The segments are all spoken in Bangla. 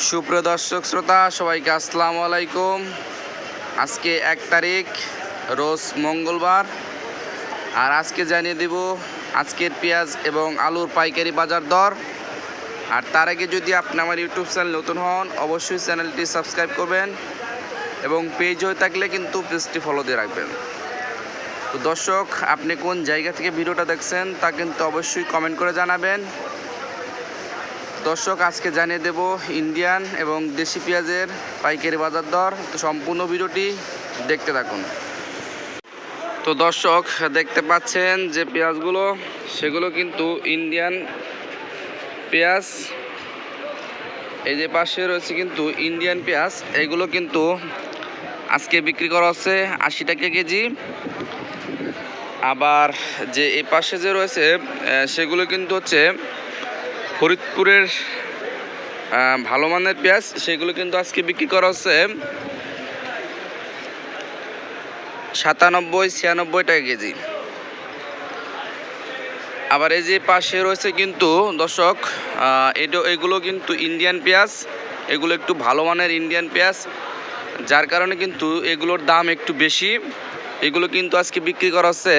সুপ্রিয় দর্শক শ্রোতা সবাইকে আসসালামু আলাইকুম। আজকে 1 তারিখ রোজ মঙ্গলবার। আর আজকে জানিয়ে দেব আজকের পেঁয়াজ এবং আলুর পাইকারি বাজার দর। আর তার আগে যদি আপনি আমার ইউটিউব চ্যানেল নতুন হন অবশ্যই চ্যানেলটি সাবস্ক্রাইব করবেন এবং পেজ হয়ে থাকলে কিন্তু পেজটি ফলো দিয়ে রাখবেন। তো দর্শক, আপনি কোন জায়গা থেকে ভিডিওটা দেখছেন তা কিন্তু অবশ্যই কমেন্ট করে জানাবেন। দর্শক, আজকে জানিয়ে দেব ইন্ডিয়ান এবং দেশি পেঁয়াজের পাইকারি বাজার দর। তো সম্পূর্ণ ভিডিওটি দেখতে থাকুন। তো দর্শক, দেখতে পাচ্ছেন যে পেঁয়াজগুলো সেগুলো কিন্তু ইন্ডিয়ান পেঁয়াজ। এই যে পাশে রয়েছে কিন্তু ইন্ডিয়ান পেঁয়াজ, এগুলো কিন্তু আজকে বিক্রি করা হচ্ছে 80 টাকা কেজি। আবার যে এই পাশে যে রয়েছে সেগুলো কিন্তু হচ্ছে ফরিদপুরের ভালো মানের পেঁয়াজ, সেগুলো কিন্তু আজকে বিক্রি করা হচ্ছে 97-96 টাকা কেজি। আবার এই যে পাশে রয়েছে কিন্তু দর্শক এগুলো কিন্তু ইন্ডিয়ান পেঁয়াজ, এগুলো একটু ভালো মানের ইন্ডিয়ান পেঁয়াজ, যার কারণে কিন্তু এগুলোর দাম একটু বেশি। এগুলো কিন্তু আজকে বিক্রি করা হচ্ছে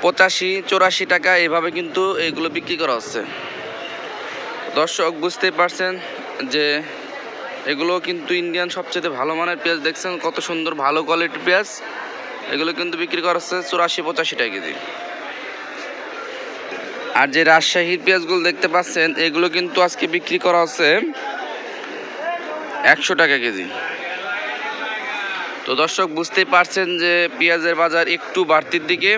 85-84 টাকা, এভাবে কিন্তু এগুলো বিক্রি করা হচ্ছে। দর্শক, বুঝতেই পারছেন যে এগুলো কিন্তু ইন্ডিয়ান সবচেয়ে ভালো মানের পেঁয়াজ। দেখছেন কত সুন্দর ভালো কোয়ালিটির পেঁয়াজ, এগুলো কিন্তু বিক্রি করা হচ্ছে 84-85 টাকা কেজি। আর যে রাজশাহীর পেঁয়াজগুলো দেখতে পাচ্ছেন এগুলো কিন্তু আজকে বিক্রি করা হচ্ছে 100 টাকা কেজি। তো দর্শক, বুঝতেই পারছেন যে পেঁয়াজের বাজার একটু বাড়তির দিকে।